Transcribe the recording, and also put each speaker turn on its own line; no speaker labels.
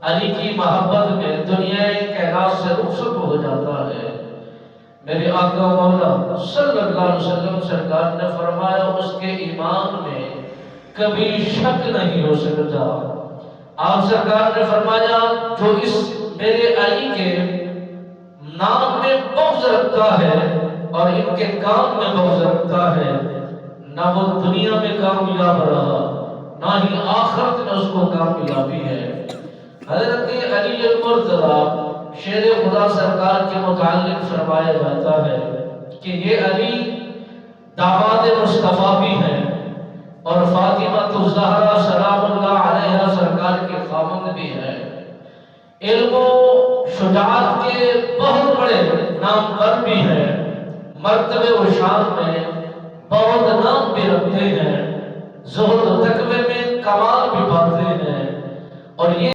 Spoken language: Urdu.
علی کی محبت میں دنیا کائنات سے رخصت ہو جاتا ہے۔ میرے آقا مولا صلی اللہ علیہ وسلم سرکار نے فرمایا اس کے ایمان میں کبھی شک نہیں ہو سکتا۔ آپ سرکار نے فرمایا جو اس میرے علی کے نام میں بغض رکھتا ہے اور ان کے کام میں بغض رکھتا ہے، نہ وہ دنیا میں کامیاب رہا نہ ہی آخرت میں اس کو کامیابی ہے۔ حضرت علی المرتضیٰ شیر خدا سرکار کے متعلق فرمایا جاتا ہے کہ یہ علی داماد مصطفیٰ بھی ہیں اور فاطمہ الزہرا سلام اللہ علیہا سرکار کے خامند بھی ہیں۔ علم و شجاعت کے بہت بڑے نامور بھی ہیں، مرتبے و شان میں بہت نام بھی رکھتے ہیں، زہد و تقوی میں کمال بھی پاتے ہیں، اور یہ